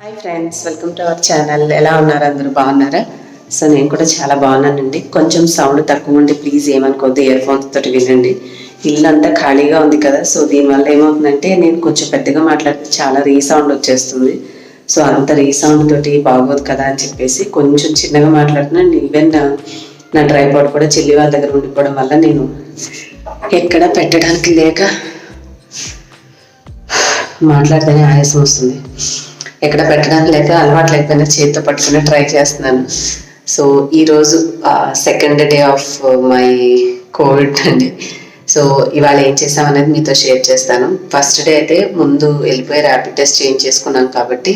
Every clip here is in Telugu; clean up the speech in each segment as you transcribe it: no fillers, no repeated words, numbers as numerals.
Hi friends, welcome to our channel. ఎలా ఉన్నారు? అందరూ బాగున్నారా? సో నేను కూడా చాలా బాగున్నానండి. కొంచెం సౌండ్ తక్కువ ఉండి ప్లీజ్ ఏమనుకోవద్దు, ఇయర్ ఫోన్స్ తోటి వినండి. ఇల్లంతా ఖాళీగా ఉంది కదా, సో దీనివల్ల ఏమవుతుందంటే నేను కొంచెం పెద్దగా మాట్లాడితే చాలా రీసౌండ్ వచ్చేస్తుంది. సో అంత రీసౌండ్ తోటి బాగోదు కదా అని చెప్పేసి కొంచెం చిన్నగా మాట్లాడుతున్నాను. ఈవెన్ నా ట్రైపాడ్ కూడా చెల్లి వాళ్ళ దగ్గర ఉండిపోవడం వల్ల నేను ఎక్కడ పెట్టడానికి లేక మాట్లాడితేనే ఆయాసం వస్తుంది. ఎక్కడ పెట్టడానికి లేక అలవాటు లేకపోయినా చేతితో పట్టుకుని ట్రై చేస్తున్నాను. సో ఈరోజు second day of my Covid అండి. సో ఇవాళ ఏం చేసామనేది మీతో షేర్ చేస్తాను. ఫస్ట్ డే అయితే ముందు వెళ్ళిపోయి ర్యాపిడ్ టెస్ట్ చేసుకున్నాను కాబట్టి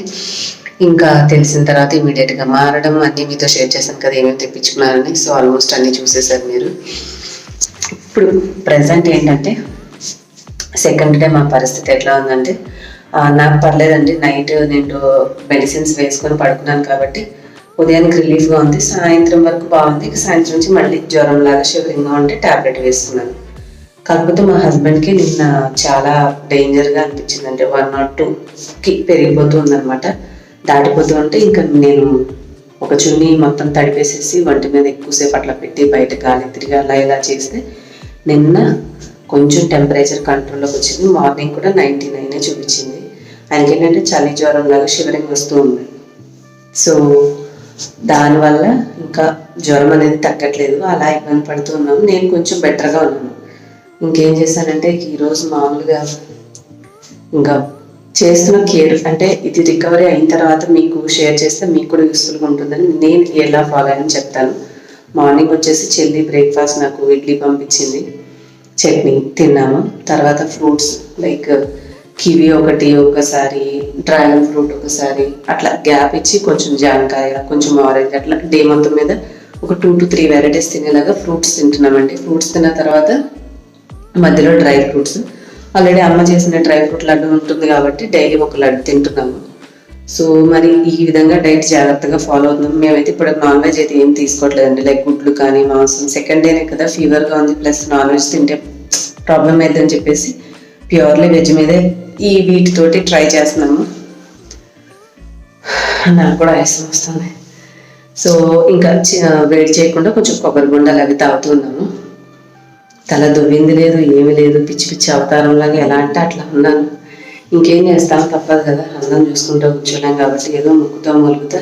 ఇంకా తెలిసిన తర్వాత ఇమీడియట్గా మారడం అన్నీ మీతో షేర్ చేశాను కదా, ఏమేమి తెప్పించుకున్నారని. సో ఆల్మోస్ట్ అన్నీ చూసేసారు మీరు. ఇప్పుడు ప్రజెంట్ ఏంటంటే సెకండ్ డే మా పరిస్థితి ఎట్లా ఉందంటే, నాకు పర్లేదండి. నైట్ నేను మెడిసిన్స్ వేసుకొని పడుకున్నాను కాబట్టి ఉదయానికి రిలీఫ్గా ఉంది. సాయంత్రం వరకు బాగుంది. సాయంత్రం నుంచి మళ్ళీ జ్వరం లాగా షివరింగ్గా ఉంటే ట్యాబ్లెట్ వేసుకున్నాను. కాకపోతే మా హస్బెండ్కి నిన్న చాలా డేంజర్గా అనిపించింది. అంటే 102కి పెరిగిపోతూ ఉందన్నమాట. దాటిపోతూ ఉంటే ఇంకా నేను ఒక చున్నీ మొత్తం తడిపేసేసి వంటి మీద ఎక్కువసేపు అట్లా పెట్టి బయట గాలి తిరిగి అలా ఇలా చేస్తే నిన్న కొంచెం టెంపరేచర్ కంట్రోల్లోకి వచ్చింది. మార్నింగ్ కూడా 99 చూపించింది. ఆయనకి ఏంటంటే చలి జ్వరం లాగా షివరింగ్ వస్తూ ఉంది. సో దానివల్ల ఇంకా జ్వరం అనేది తగ్గట్లేదు, అలా ఇబ్బంది పడుతూ ఉన్నాము. నేను కొంచెం బెటర్గా ఉన్నాను. ఇంకేం చేశానంటే ఈరోజు మామూలుగా ఇంకా చేస్తున్న కేర్ అంటే ఇది రికవరీ అయిన తర్వాత మీకు షేర్ చేస్తే మీకు కూడా యూస్ఫుల్గా ఉంటుందని నేను ఎలా ఫాలో అని చెప్తాను. మార్నింగ్ వచ్చేసి చెల్లి బ్రేక్ఫాస్ట్ నాకు ఇడ్లీ పంపించింది, చట్నీ తిన్నాము. తర్వాత ఫ్రూట్స్ లైక్ కివి ఒకసారి, డ్రాగన్ ఫ్రూట్ ఒకసారి, అట్లా గ్యాప్ ఇచ్చి కొంచెం జామకాయ, కొంచెం ఆరెంజ్, అట్లా డే మొత్తం మీద ఒక 2 to 3 వెరైటీస్ తినేలాగా ఫ్రూట్స్ తింటున్నామండి. ఫ్రూట్స్ తిన్న తర్వాత మధ్యలో డ్రై ఫ్రూట్స్, ఆల్రెడీ అమ్మ చేసిన డ్రై ఫ్రూట్ లడ్డు ఉంటుంది కాబట్టి డైలీ ఒక లడ్డు తింటున్నాము. సో మరి ఈ విధంగా డైట్ జాగ్రత్తగా ఫాలో అవుతున్నాం. మేమైతే ఇప్పుడు నాన్ వెజ్ అయితే ఏం తీసుకోవట్లేదండి. లైక్ గుడ్లు కానీ మాంసం. సెకండ్ డేనే కదా, ఫీవర్గా ఉంది, ప్లస్ నాన్ వెజ్ తింటే ప్రాబ్లం అవుతుందని చెప్పేసి ప్యూర్లీ వెజ్ మీదే ఈ వీటితోటి ట్రై చేస్తున్నాము. నాకు కూడా ఆయాసం వస్తుంది. సో ఇంకా వేడి చేయకుండా కొంచెం కొబ్బరి బొండాలు అవి తాగుతున్నాను. తల దువ్వింది లేదు, ఏమీ లేదు, పిచ్చి పిచ్చి అవతారంలాగా ఎలా అంటే అట్లా ఉన్నాను. ఇంకేం చేస్తాం, తప్పదు కదా, అందం చూసుకుంటూ కూర్చోలేం కాబట్టి ఏదో ముక్కుతో మొలుగుతా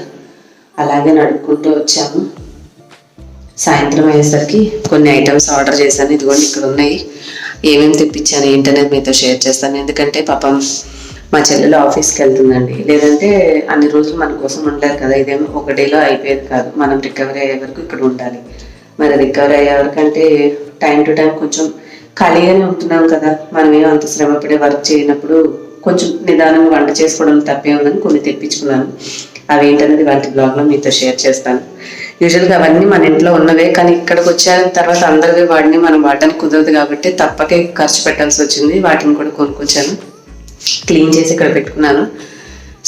అలాగే నడుపుకుంటూ వచ్చాము. సాయంత్రం అయ్యేసరికి కొన్ని ఐటమ్స్ ఆర్డర్ చేశాను. ఇదిగోండి ఇక్కడ ఉన్నాయి. ఏమేమి తెప్పించాను ఏంటనేది మీతో షేర్ చేస్తాను. ఎందుకంటే పాపం మా చెల్లెలు ఆఫీస్కి వెళ్తుందండి. లేదంటే అన్ని రోజులు మన కోసం ఉండలేదు కదా, ఇదేమో ఒక డేలో అయిపోయేది కాదు. మనం రికవరీ అయ్యే వరకు ఇక్కడ ఉండాలి. మరి రికవరీ అయ్యే వరకు అంటే టైం టు టైం కొంచెం ఖాళీగానే ఉంటున్నాం కదా, మనం ఏమో అంత శ్రమపడే వర్క్ చేయనప్పుడు కొంచెం నిదానంగా వంట చేసుకోవడం తప్పే ఉందని కొన్ని తెప్పించుకున్నాను. అవి ఏంటనేది వాటి బ్లాగ్లో మీతో షేర్ చేస్తాను. యూజువల్గా అవన్నీ మన ఇంట్లో ఉన్నవే, కానీ ఇక్కడికి వచ్చాక తర్వాత అందరివి వాటిని మనం వాడడానికి కుదరదు కాబట్టి తప్పకే ఖర్చు పెట్టాల్సి వచ్చింది. వాటిని కూడా కొనుక్కొచ్చాను, క్లీన్ చేసి ఇక్కడ పెట్టుకున్నాను.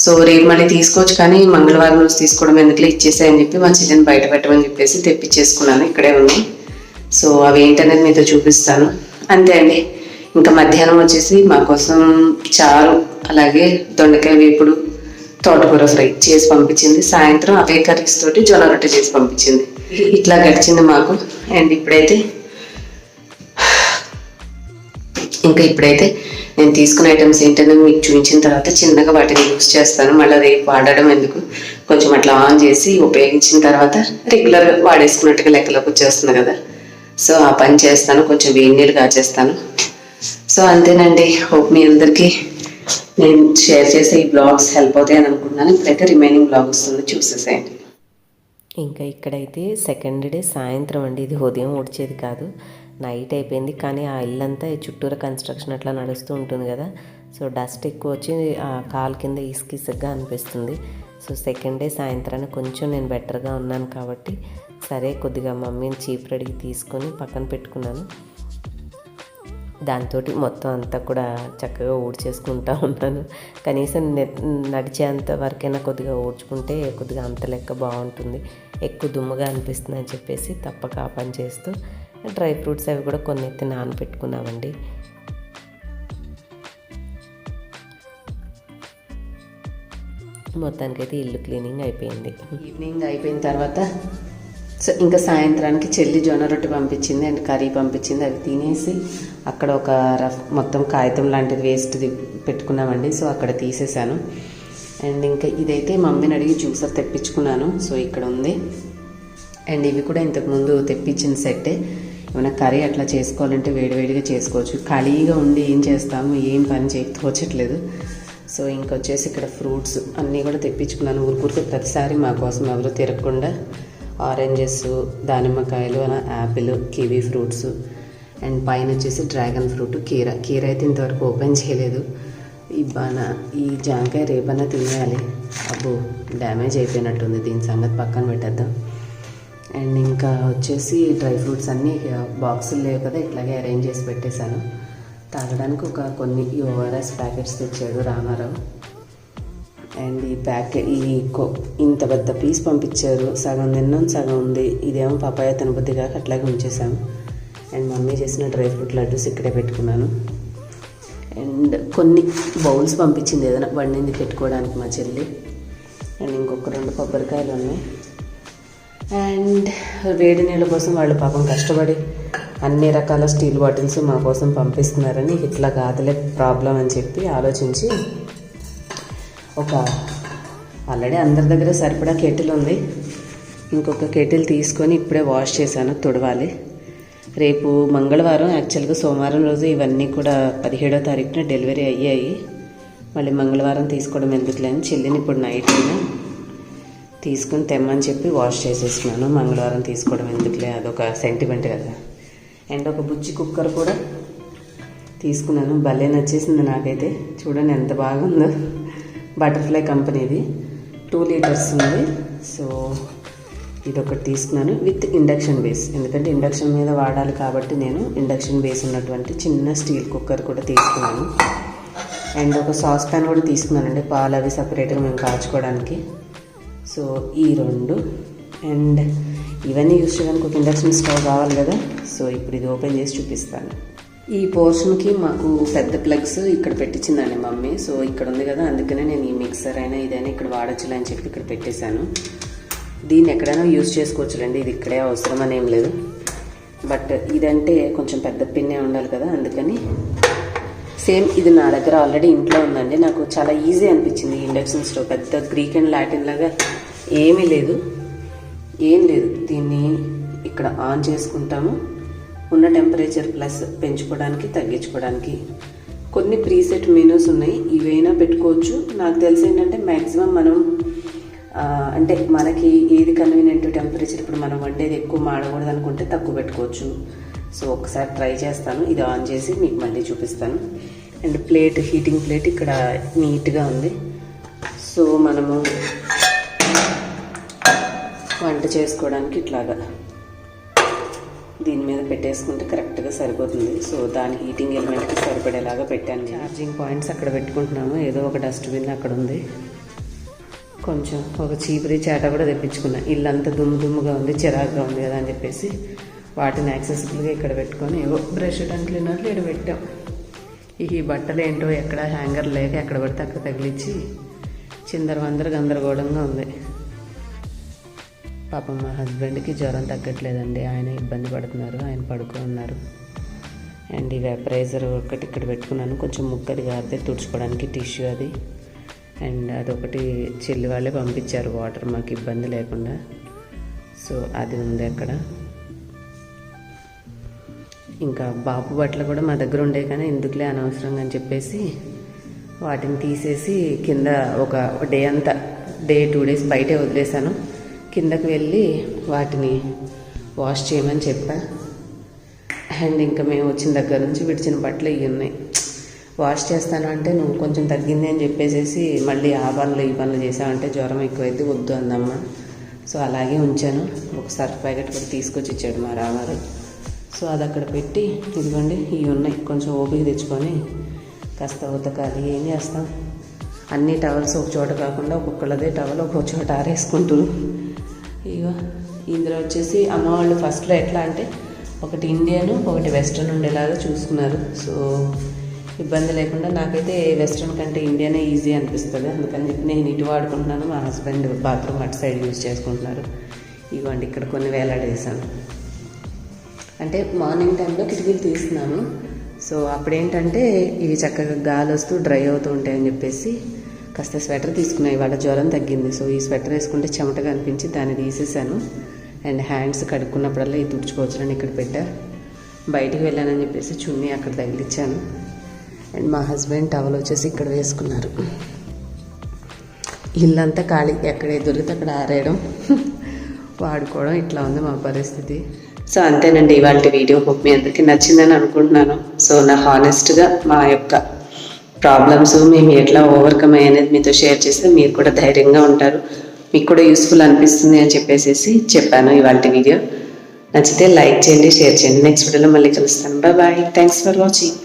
సో రేపు మళ్ళీ తీసుకోవచ్చు, కానీ మంగళవారం రోజు తీసుకోవడం ఎందుకులే, ఇచ్చేసాయని చెప్పి మా చెల్లిని బయట పెట్టమని చెప్పేసి తెప్పించేసుకున్నాను. ఇక్కడే ఉన్నాయి. సో అవి ఏంటనేది మీతో చూపిస్తాను. అంతే అండి. ఇంకా మధ్యాహ్నం వచ్చేసి మా కోసం చారు, అలాగే దొండకాయ వేపుడు, తోటకూర ఫ్రై చేసి పంపించింది. సాయంత్రం అవే కర్రీస్ తోటి జొన్న రొట్టె చేసి పంపించింది. ఇట్లా గడిచింది మాకు. అండ్ ఇప్పుడైతే నేను తీసుకున్న ఐటమ్స్ ఏంటనే మీకు చూపించిన తర్వాత చిన్నగా వాటిని యూస్ చేస్తాను. మళ్ళీ రేపు వాడడం ఎందుకు, కొంచెం అట్లా ఆన్ చేసి ఉపయోగించిన తర్వాత రెగ్యులర్గా వాడేసుకున్నట్టుగా లెక్కలోకి వచ్చేస్తుంది కదా, సో ఆ పని చేస్తాను. కొంచెం వేడి నీళ్ళు కాచేస్తాను. సో అంతేనండి. హోప్ మీ అందరికీ నేను షేర్ చేసే ఈ బ్లాగ్స్ హెల్ప్ అవుతాయని అనుకుంటున్నాను. ఇప్పుడైతే రిమైనింగ్ బ్లాగ్ వస్తుంది, చూసేసేయండి. ఇంకా ఇక్కడైతే సెకండ్ డే సాయంత్రం అండి. ఇది ఉదయం ఊడ్చేది కాదు, నైట్ అయిపోయింది. కానీ ఆ ఇల్లంతా చుట్టూరా కన్స్ట్రక్షన్ అట్లా నడుస్తూ ఉంటుంది కదా, సో డస్ట్ ఎక్కువ వచ్చి ఆ కాలు కింద ఇసుకిసుగ్గా అనిపిస్తుంది. సో సెకండ్ డే సాయంత్రాన్ని కొంచెం నేను బెటర్గా ఉన్నాను కాబట్టి సరే కొద్దిగా మమ్మీని చీప్ రెడీకి తీసుకొని పక్కన పెట్టుకున్నాను. దాంతో మొత్తం అంతా కూడా చక్కగా ఊడ్చేసుకుంటూ ఉన్నాను. కనీసం నడిచేంత వరకైనా కొద్దిగా ఊడ్చుకుంటే కొద్దిగా అంత లెక్క బాగుంటుంది. ఎక్కువ దుమ్ముగా అనిపిస్తుంది అని చెప్పేసి తప్పక ఆ పని చేస్తూ డ్రై ఫ్రూట్స్ అవి కూడా కొన్ని ఎత్తి నానబెట్టుకున్నామండి. మొత్తానికైతే ఇల్లు క్లీనింగ్ అయిపోయింది. ఈవినింగ్ అయిపోయిన తర్వాత సో ఇంకా సాయంత్రానికి చెల్లి జొన్న రొట్టె పంపించింది అండ్ కర్రీ పంపించింది. అవి తినేసి అక్కడ ఒక మొత్తం కాగితం లాంటిది వేస్ట్ది పెట్టుకున్నామండి. సో అక్కడ తీసేసాను. అండ్ ఇంకా ఇదైతే మమ్మీని అడిగి జ్యూసర్ తెప్పించుకున్నాను. సో ఇక్కడ ఉంది. అండ్ ఇవి కూడా ఇంతకుముందు తెప్పించిన సెట్టే. ఏమైనా కర్రీ అట్లా చేసుకోవాలంటే వేడివేడిగా చేసుకోవచ్చు. ఖాళీగా ఉండి ఏం చేస్తాము, ఏం పని తోచట్లేదు. సో ఇంకొచ్చేసి ఇక్కడ ఫ్రూట్స్ అన్నీ కూడా తెప్పించుకున్నాను. ఊరికూరికే ప్రతిసారి మా కోసం ఎవరు తిరగకుండా ఆరెంజెస్, దానిమ్మకాయలు, యాపిల్, కివీ ఫ్రూట్స్ అండ్ పైన వచ్చేసి డ్రాగన్ ఫ్రూట్, కీర అయితే ఇంతవరకు ఓపెన్ చేయలేదు. ఈ జాంకాయ రేపన్నా తినేయాలి. అబ్బో డ్యామేజ్ అయిపోయినట్టుంది, దీని సంగతి పక్కన పెట్టేద్దాం. అండ్ ఇంకా వచ్చేసి డ్రై ఫ్రూట్స్ అన్నీ బాక్సులు లేవు కదా, ఇట్లాగే అరేంజ్ చేసి పెట్టేశాను. తాగడానికి కొన్ని ఓఆర్ఎస్ ప్యాకెట్స్ తెచ్చాడు రామారావు. అండ్ ఇంత పెద్ద పీస్ పంపించారు. సగం తిన్నాం, సగం ఉంది. ఇదేమో పపాయ తినబుద్ధి కాక అట్లాగే ఉంచేసాము. అండ్ మమ్మీ చేసిన డ్రై ఫ్రూట్ లడ్డూస్ ఇక్కడే పెట్టుకున్నాను. అండ్ కొన్ని బౌల్స్ పంపించింది ఏదైనా వండింది పెట్టుకోవడానికి మా చెల్లి. అండ్ ఇంకొక 2 కొబ్బరికాయలు ఉన్నాయి. అండ్ వేడి నీళ్ళ కోసం వాళ్ళు పాపం కష్టపడి అన్ని రకాల స్టీల్ బాటిల్స్ మా కోసం పంపిస్తున్నారని, ఇట్లా కాదులే ప్రాబ్లం అని చెప్పి ఆలోచించి ఆల్రెడీ అందరి దగ్గర సరిపడా కెటిల్ ఉంది. ఇంకొక కెటిల్ తీసుకొని ఇప్పుడే వాష్ చేశాను, తుడవాలి. రేపు మంగళవారం, యాక్చువల్గా సోమవారం రోజు ఇవన్నీ కూడా 17వ తారీఖున డెలివరీ అయ్యాయి. మళ్ళీ మంగళవారం తీసుకోవడం ఎందుకులే అని చెల్లిని ఇప్పుడు నైట్ తీసుకుని తెమ్మని చెప్పి వాష్ చేసేసుకున్నాను. మంగళవారం తీసుకోవడం ఎందుకులే, అదొక సెంటిమెంట్ కదా. అండ్ ఒక బుజ్జి కుక్కర్ కూడా తీసుకున్నాను. భలే నచ్చేసింది నాకైతే. చూడండి ఎంత బాగుందో. బటర్ఫ్లై కంపెనీది 2 లీటర్స్ ఉంది. సో ఇదొకటి తీసుకున్నాను విత్ ఇండక్షన్ బేస్, ఎందుకంటే ఇండక్షన్ మీద వాడాలి కాబట్టి నేను ఇండక్షన్ బేస్ ఉన్నటువంటి చిన్న స్టీల్ కుక్కర్ కూడా తీసుకున్నాను. అండ్ ఒక సాస్ ప్యాన్ కూడా తీసుకున్నానండి, పాలు అవి సపరేట్గా మేము కాచుకోవడానికి. సో ఈ 2 అండ్ ఇవన్నీ యూస్ చేయడానికి ఒక ఇండక్షన్ స్టవ్ కావాలి కదా. సో ఇప్పుడు ఇది ఓపెన్ చేసి చూపిస్తాను. ఈ పోర్షన్కి మాకు పెద్ద ప్లగ్స్ ఇక్కడ పెట్టించిందండి మమ్మీ. సో ఇక్కడ ఉంది కదా, అందుకనే నేను ఈ మిక్సర్ అయినా ఇదైనా ఇక్కడ వాడచ్చులే అని చెప్పి ఇక్కడ పెట్టేశాను. దీన్ని ఎక్కడైనా యూజ్ చేసుకోవచ్చులేండి, ఇది ఇక్కడే అవసరం అని ఏం లేదు. బట్ ఇదంటే కొంచెం పెద్ద పిన్నే ఉండాలి కదా, అందుకని సేమ్ ఇది నా దగ్గర ఆల్రెడీ ఇంట్లో ఉందండి. నాకు చాలా ఈజీ అనిపించింది ఈ ఇండక్షన్ స్టవ్. పెద్ద గ్రీక్ అండ్ లాటిన్ లాగా ఏం లేదు. దీన్ని ఇక్కడ ఆన్ చేసుకుంటాము. ఉన్న టెంపరేచర్ ప్లస్ పెంచుకోవడానికి, తగ్గించుకోవడానికి కొన్ని ప్రీసెట్ మెనూస్ ఉన్నాయి. ఇవైనా పెట్టుకోవచ్చు. నాకు తెలిసి ఏంటంటే మ్యాక్సిమం మనం అంటే మనకి ఏది కన్వీనియంట్ టెంపరేచర్, ఇప్పుడు మనం వండేది ఎక్కువ మాడకూడదు అనుకుంటే తక్కువ పెట్టుకోవచ్చు. సో ఒకసారి ట్రై చేస్తాను. ఇది ఆన్ చేసి మీకు మళ్ళీ చూపిస్తాను. అండ్ హీటింగ్ ప్లేట్ ఇక్కడ నీట్గా ఉంది. సో మనము వంట చేసుకోవడానికి ఇట్లాగా దీని మీద పెట్టేసుకుంటే కరెక్ట్గా సరిపోతుంది. సో దాని హీటింగ్ ఎలిమెంట్కి సరిపడేలాగా పెట్టాను. ఛార్జింగ్ పాయింట్స్ అక్కడ పెట్టుకుంటున్నాము. ఏదో ఒక డస్ట్బిన్ అక్కడ ఉంది. కొంచెం ఒక చీపురి చేట కూడా తెప్పించుకున్నా. ఇల్లంతా దుమ్ముగా ఉంది, చిరాకుగా ఉంది కదా అని చెప్పేసి వాటిని యాక్సెసిబుల్గా ఇక్కడ పెట్టుకొని ఏవో బ్రష్ అండ్ క్లీనర్లు ఇక్కడ పెట్టాం. ఈ బట్టలు ఏంటో ఎక్కడ హ్యాంగర్ లేక ఎక్కడ పడితే అక్కడ తగిలించి గందరగోళంగా ఉంది. పాపం మా హస్బెండ్కి జ్వరం తగ్గట్లేదండి, ఆయన ఇబ్బంది పడుతున్నారు, ఆయన పడుకున్నారు. అండ్ ఈ వెపరైజర్ ఒకటి ఇక్కడ పెట్టుకున్నాను, కొంచెం ముక్కది గారితే తుడుచుకోవడానికి టిష్యూ అది. అండ్ అదొకటి చెల్లి వాళ్ళే పంపించారు వాటర్, మాకు ఇబ్బంది లేకుండా. సో అది ఉంది అక్కడ. ఇంకా బాబు బట్టలు కూడా మా దగ్గర ఉండే కానీ ఎందుకులే అనవసరంగా అని చెప్పేసి వాటిని తీసేసి కింద ఒక డే 2 డేస్ బయటే వదిలేశాను. కిందకి వెళ్ళి వాటిని వాష్ చేయమని చెప్పా. అండ్ ఇంకా మేము వచ్చిన దగ్గర నుంచి విడిచిన బట్టలు ఇవి ఉన్నాయి. వాష్ చేస్తాను అంటే నువ్వు కొంచెం తగ్గింది అని చెప్పేసి మళ్ళీ ఆ పనులు ఈ పనులు చేసావంటే జ్వరం ఎక్కువైతే వద్దు అందమ్మ. సో అలాగే ఉంచాను. ఒక సర్ఫ్ ప్యాకెట్ కూడా తీసుకొచ్చి ఇచ్చాడు మా రామారు. సో అది అక్కడ పెట్టి ఇదిగోండి ఇవి ఉన్నాయి, కొంచెం ఓపిక తెచ్చుకొని కాస్త ఉతకాలి. ఏం చేస్తాం, అన్ని టవల్స్ ఒక చోట కాకుండా ఒక్కొక్కళ్ళదే టవల్ ఒక్కొక్క చోట ఆరేసుకుంటూ. ఇగో ఇందులో వచ్చేసి అమ్మ వాళ్ళు ఫస్ట్లో ఎట్లా అంటే ఒకటి ఇండియన్ ఒకటి వెస్ట్రన్ ఉండేలాగా చూసుకున్నారు. సో ఇబ్బంది లేకుండా. నాకైతే వెస్ట్రన్ కంటే ఇండియానే ఈజీ అనిపిస్తుంది, అందుకని చెప్పి నేను ఇటు వాడుకుంటున్నాను. మా హస్బెండ్ బాత్రూమ్ అటు సైడ్ యూజ్ చేసుకుంటున్నారు. ఇవ్వండి ఇక్కడ కొన్ని వేలాడేసాను. అంటే మార్నింగ్ టైంలో కిటికీలు తీస్తున్నాను. సో అప్పుడేంటంటే ఇవి చక్కగా గాలి వస్తూ డ్రై అవుతూ ఉంటాయని చెప్పేసి కాస్త స్వెటర్ తీసుకున్నాయి. ఇవాళ జ్వరం తగ్గింది. సో ఈ స్వెటర్ వేసుకుంటే చెమటగా అనిపించి దాన్ని తీసేసాను. అండ్ హ్యాండ్స్ కడుక్కున్నప్పుడల్లా ఇది తుడుచుకోవచ్చునని ఇక్కడ పెట్టా. బయటికి వెళ్ళానని చెప్పేసి చున్నీ అక్కడ తగిలిచ్చాను. అండ్ మా హస్బెండ్ టవల్ వచ్చేసి ఇక్కడ వేసుకున్నారు. ఇల్లంతా ఖాళీ, ఎక్కడ దొరికితే అక్కడ ఆరేయడం వాడుకోవడం, ఇట్లా ఉంది మా పరిస్థితి. సో అంతేనండి ఇవాళ వీడియో. హోప్ మీ అందరికీ నచ్చిందని అనుకుంటున్నాను. సో నా హానెస్ట్గా మా యొక్క ప్రాబ్లమ్స్ మేము ఎట్లా ఓవర్కమ్ అయ్యేది మీతో షేర్ చేస్తే మీరు కూడా ధైర్యంగా ఉంటారు, మీకు కూడా యూస్ఫుల్ అనిపిస్తుంది అని చెప్పేసి చెప్పాను ఇవాళ వీడియో. నచ్చితే లైక్ చేయండి, షేర్ చేయండి. నెక్స్ట్ వీడియోలో మళ్ళీ కలుస్తాను. Bye bye. Thanks for watching.